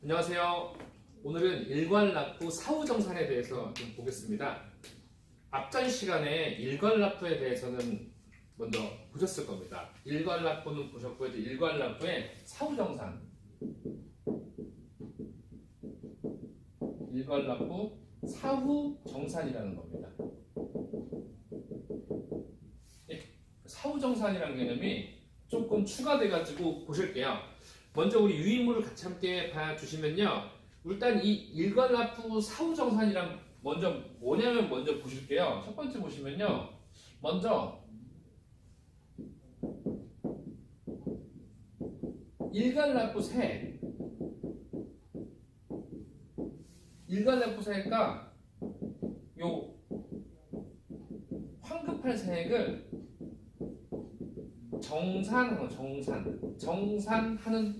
안녕하세요. 오늘은 일괄납부 사후정산에 대해서 좀 보겠습니다. 앞전 시간에 일괄납부에 대해서는 먼저 보셨을 겁니다. 일괄납부는 보셨고 이제 일괄납부의 사후정산, 일괄납부 사후정산이라는 겁니다. 사후정산이라는 개념이 조금 추가돼가지고 보실게요. 먼저 우리 유인물을 같이 함께 봐주시면요. 일단 이 일괄납부 사후정산이란 먼저 뭐냐면 먼저 보실게요. 첫 번째 보시면요. 먼저 일괄납부세, 일괄납부세가 요 환급할 세액을 정산하는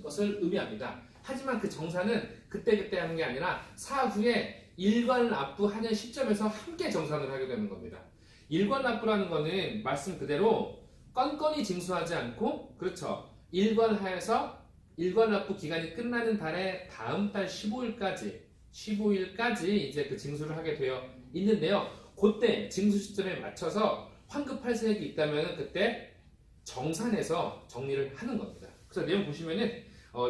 것을 의미합니다. 하지만 그 정산은 그때그때 하는 게 아니라 사후에 일괄납부하는 시점에서 함께 정산을 하게 되는 겁니다. 일괄납부라는 거는 말씀 그대로 건건히 징수하지 않고, 그렇죠, 일괄하여서 일괄납부 기간이 끝나는 달의 다음 달 15일까지 이제 그 징수를 하게 되어 있는데요. 그때 징수 시점에 맞춰서 환급할 세액이 있다면 그때 정산해서 정리를 하는 겁니다. 그래서 내용 보시면은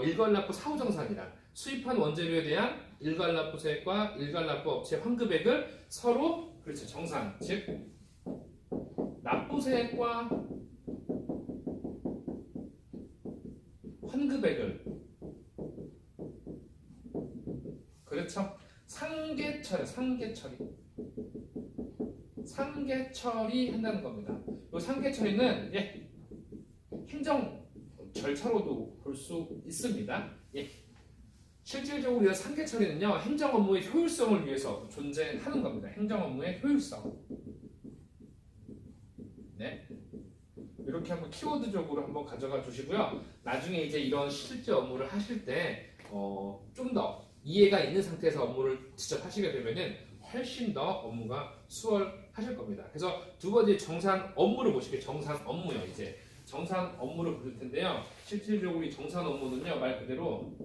일괄납부 사후정산이란 수입한 원재료에 대한 일괄납부세액과 일괄납부 업체 환급액을 서로, 그렇죠, 정산, 즉 납부세액과 환급액을, 그렇죠, 상계처리 한다는 겁니다. 이 상계처리는 행정 절차로도 볼 수 있습니다. 실질적으로 이 상계 처리는요, 행정 업무의 효율성을 위해서 존재하는 겁니다. 행정 업무의 효율성. 네, 이렇게 한번 키워드적으로 한번 가져가 주시고요. 나중에 이제 이런 실제 업무를 하실 때 좀 더 이해가 있는 상태에서 업무를 직접 하시게 되면은 훨씬 더 업무가 수월하실 겁니다. 그래서 두 번째 정산 업무를 보실게요. 정산 업무요. 이제 정산 업무를 볼 텐데요. 실질적으로 이 정산 업무는요, 말 그대로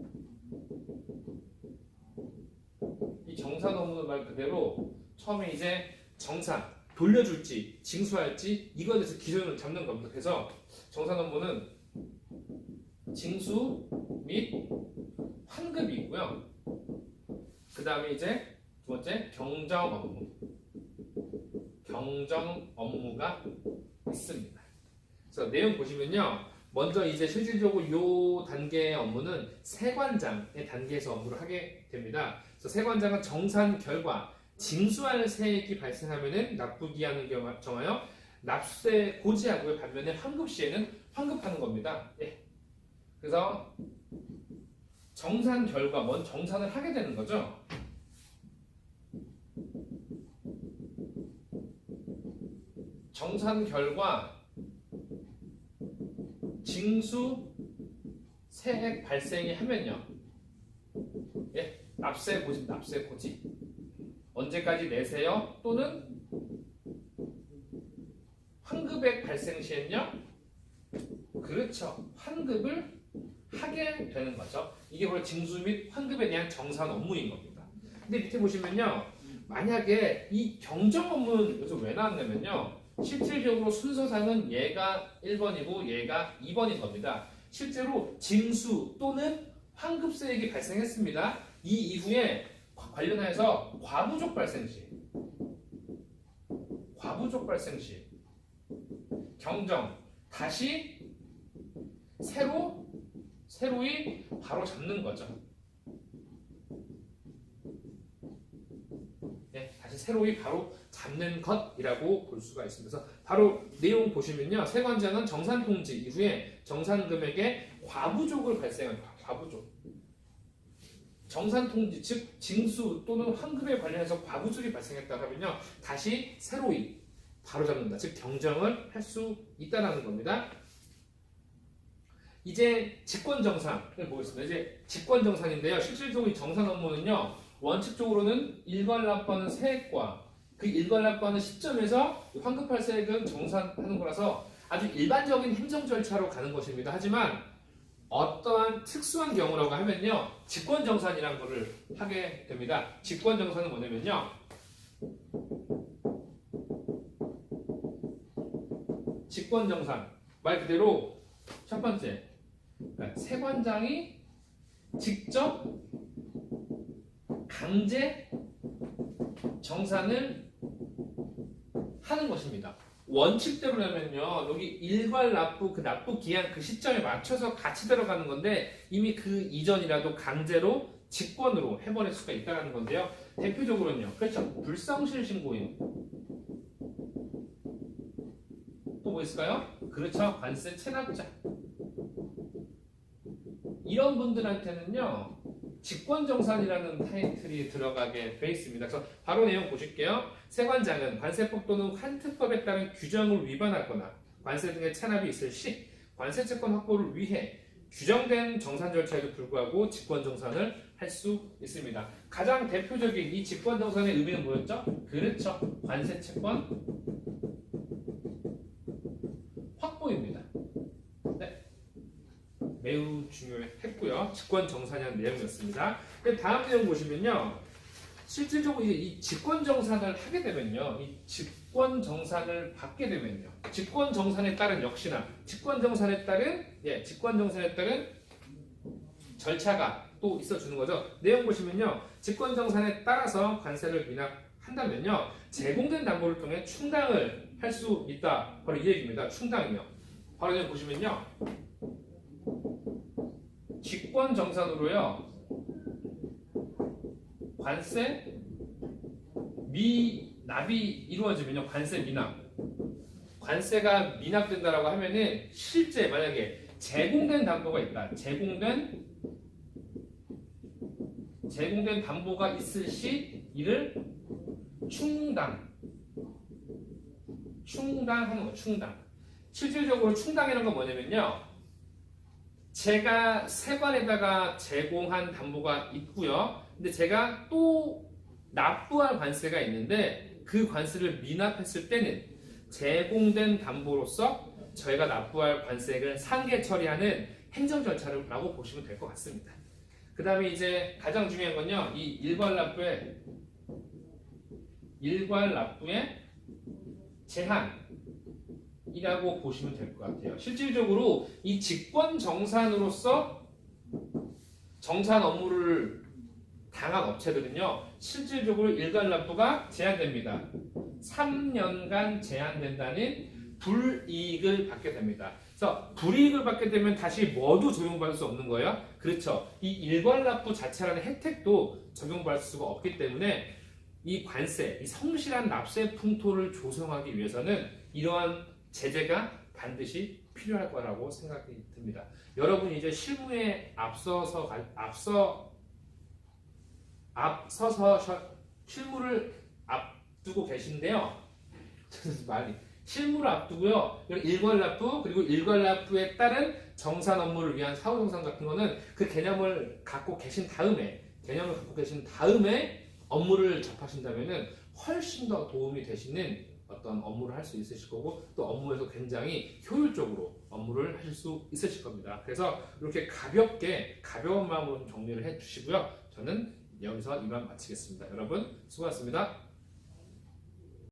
이 정산 업무는 말 그대로 처음에 이제 정산 돌려줄지 징수할지 이거에 대해서 기준을 잡는 겁니다. 그래서 정산 업무는 징수 및 환급이 있고요. 그 다음에 이제 두 번째 경정 업무가 있습니다. 그래서 내용 보시면요. 먼저 이제 실질적으로 이 단계의 업무는 세관장의 단계에서 업무를 하게 됩니다. 그래서 세관장은 정산 결과 징수할 세액이 발생하면은 납부기한을 정하여 납세 고지하고요. 반면에 환급 시에는 환급하는 겁니다. 그래서 정산 결과 먼저 정산을 하게 되는 거죠. 정산 결과 징수 세액 발생이 하면요. 납세 고지. 언제까지 내세요? 또는 환급액 발생 시엔요. 그렇죠. 환급을 하게 되는 거죠. 이게 바로 징수 및 환급에 대한 정산 업무인 겁니다. 근데 밑에 보시면요. 만약에 이 경정 업무는 여기서 왜 나왔냐면요. 실질적으로 순서상은 얘가 1번이고 얘가 2번인 겁니다. 실제로 징수 또는 환급세액이 발생했습니다. 이 이후에 관련해서 과부족 발생 시 경정 다시 새로이 바로 잡는 거죠. 다시 새로이 바로 잡는 것이라고 볼 수가 있습니다. 그래서 바로 내용 보시면요. 세관장은 정산 통지 이후에 정산 금액의 과부족을 발생합니다. 과부족. 정산 통지, 즉 징수 또는 환급에 관련해서 과부족이 발생했다 하면요. 다시 새로이 바로 잡는다. 즉 경정을 할 수 있다는 겁니다. 이제 직권정산을 보겠습니다. 이제 직권정산인데요. 실질적으로 이 정산 업무는요. 원칙적으로는 일괄납부하는 세액과 그 일괄납부하는 시점에서 환급할 세액을 정산하는 거라서 아주 일반적인 행정 절차로 가는 것입니다. 하지만 어떠한 특수한 경우라고 하면요, 직권정산이라는 거를 하게 됩니다. 직권정산은 뭐냐면요, 직권정산 말 그대로 첫 번째, 그러니까 세관장이 직접 강제 정산을 하는 것입니다. 원칙대로라면요, 여기 일괄 납부, 그 납부 기한 그 시점에 맞춰서 같이 들어가는 건데 이미 그 이전이라도 강제로 직권으로 해버릴 수가 있다는 건데요. 대표적으로는요, 그렇죠, 불성실 신고인. 또 뭐 있을까요? 그렇죠, 관세 체납자. 이런 분들한테는요, 직권정산이라는 타이틀이 들어가게 돼 있습니다. 그래서 바로 내용 보실게요. 세관장은 관세법 또는 환특법에 따른 규정을 위반하거나 관세 등의 체납이 있을 시 관세채권 확보를 위해 규정된 정산 절차에도 불구하고 직권정산을 할 수 있습니다. 가장 대표적인 이 직권정산의 의미는 뭐였죠? 그렇죠, 관세채권 확보입니다. 네. 매우 중요했고요. 직권정산이라는 내용이었습니다. 다음 내용 보시면요, 실질적으로 이 직권정산을 하게 되면요, 이 직권정산을 받게 되면요, 직권정산에 따른 역시나 직권정산에 따른 절차가 또 있어주는 거죠. 내용 보시면요, 직권정산에 따라서 관세를 미납한다면요, 제공된 담보를 통해 충당을 할 수 있다. 바로 이 얘기입니다. 충당이요. 바로 여기 보시면요, 직권정산으로요, 관세 미납이 이루어지면요, 관세 미납. 관세가 미납된다라고 하면은 실제 만약에 제공된 담보가 있다. 제공된 담보가 있을 시 이를 충당하는 거, 충당. 실질적으로 충당이라는 건 뭐냐면요, 제가 세관에다가 제공한 담보가 있고요. 근데 제가 또 납부할 관세가 있는데 그 관세를 미납했을 때는 제공된 담보로서 저희가 납부할 관세액을 상계 처리하는 행정 절차라고 보시면 될 것 같습니다. 그 다음에 이제 가장 중요한 건요, 이 일괄 납부의 제한이라고 보시면 될 것 같아요. 실질적으로 이 직권정산으로서 정산 업무를 당한 업체들은요, 실질적으로 일괄 납부가 제한됩니다. 3년간 제한된다는 불이익을 받게 됩니다. 그래서 불이익을 받게 되면 다시 뭐도 적용받을 수 없는 거예요? 그렇죠. 이 일괄 납부 자체라는 혜택도 적용받을 수가 없기 때문에 이 관세, 이 성실한 납세 풍토를 조성하기 위해서는 이러한 제재가 반드시 필요할 거라고 생각이 듭니다. 여러분이 이제 실무에 앞서서 실무를 앞두고 계신데요. 실무를 앞두고요, 일괄 납부 그리고 일괄 납부에 따른 정산 업무를 위한 사후 정산 같은 거는 그 개념을 갖고 계신 다음에 업무를 접하신다면은 훨씬 더 도움이 되시는 어떤 업무를 할 수 있으실 거고, 또 업무에서 굉장히 효율적으로 업무를 하실 수 있으실 겁니다. 그래서 이렇게 가벼운 마음으로 정리를 해 주시고요. 저는 여기서 이만 마치겠습니다. 여러분 수고하셨습니다.